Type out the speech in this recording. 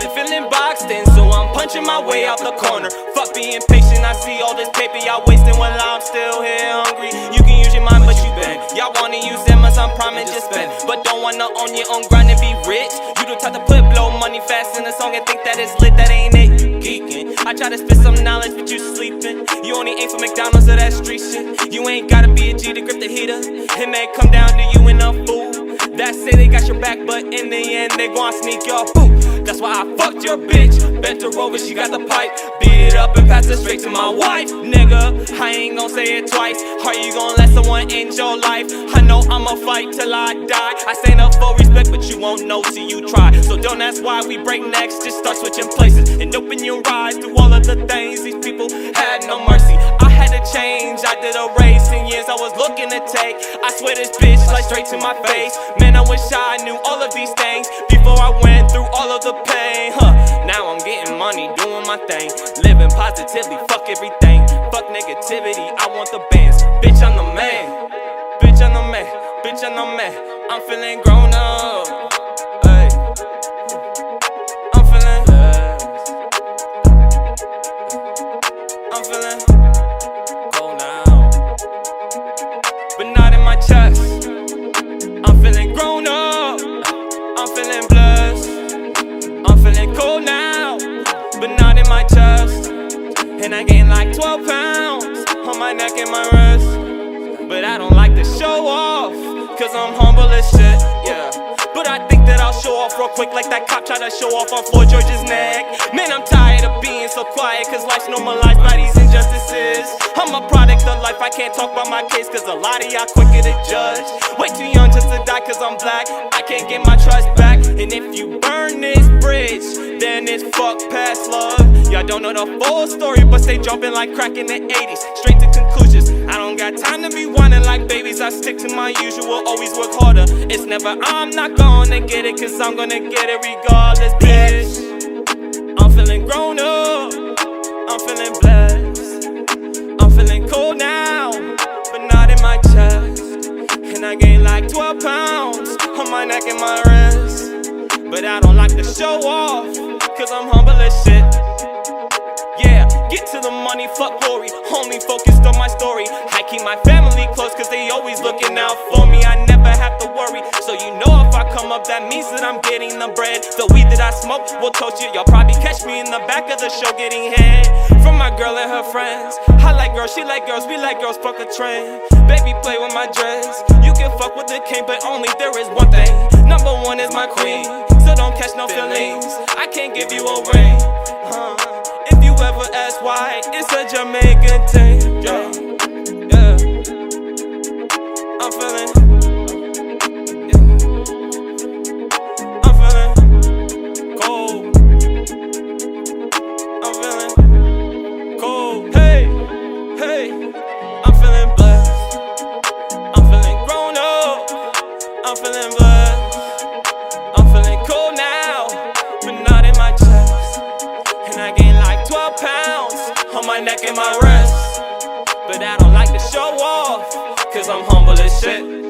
been feeling boxed in, so I'm punching my way out the corner. Fuck being patient, I see all this paper y'all wasting while I'm still here hungry. You can use your mind, but you been. Y'all wanna use them as I'm priming, just spend. But don't wanna own your own grind and be rich. You don't type to put blow money fast in a song and think that it's lit, that ain't it. Geeking. I try to spit some knowledge, but you sleeping. You only aim for McDonald's or that street shit. You ain't gotta be a G to grip the heater. It may come down to you and a fool that say they got your back, but in the end they gon' sneak your boo. That's why I fucked your bitch. Bent her over, she got the pipe. Beat it up and pass it straight to my wife. Nigga, I ain't gon' say it twice. How you gon' let someone end your life? I know I'ma fight till I die. I stand up for respect, but you won't know till you try. So don't ask why we break necks, just start switching places and open your eyes to all of the things these people had no mercy. I had to change, I did a race in years I was looking to take. I swear this bitch like straight to my face. Man, I wish I knew all of these things before I went through all of the pain. Now I'm getting money, doing my thing, living positively, fuck everything. Fuck negativity, I want the bands. Bitch, I'm the man. Bitch, I'm the man. Bitch, I'm the man. I'm feeling grown up. Hey. I'm feeling blessed. I'm feeling cold now, but not in my chest. I'm feeling grown up. I'm feeling blessed. I'm feeling cold now, but not in my chest. And I gained like 12 pounds on my neck and my wrist. But I don't like to show off, cause I'm humble as shit, yeah. But I think that I'll show off real quick, like that cop tried to show off on Floyd George's neck. Man, I'm tired of being so quiet, cause life's normalized by these injustices. I'm a product of life, I can't talk about my case, cause a lot of y'all quicker to judge. Way too young just to die, cause I'm black. I can't get my trust back. And if you burn this bridge, then it's fuck past love. Y'all don't know the full story, but stay jumping like crack in the 80s. Straight to conclusions. I don't got time to be whining like babies. I stick to my usual, always work harder. It's never I'm not gonna get it, cause I'm gonna get it regardless, bitch. I'm feeling grown up. I'm feeling blessed. I'm feeling cold now, but not in my chest. And I gained like 12 pounds on my neck and my wrist. But I don't like to show off, cause I'm humble as shit. Yeah, get to the money, fuck glory. Only focused on my story. I keep my family close, cause they always looking out for me. I never have to worry. So you know if I come up, that means that I'm getting the bread. The weed that I smoke will toast you. Y'all probably catch me in the back of the show getting head from my girl and her friends. I like girls, she like girls, we like girls, fuck a trend. Baby, play with my dress. You can fuck with the king, but only there is one thing. Number one is my queen, so don't catch no feelings. I can't give you a ring. If you ever ask why, it's a Jamaican thing. Yeah, yeah. I'm feeling, yeah. I'm feeling cold. I'm feeling cold. Hey, hey. I'm feeling blessed. I'm feeling grown up. I'm feeling blessed. I'm feeling cold now, but not in my chest. And I gained like 12 pounds on my neck and my wrist. But I don't like to show off, cause I'm humble as shit.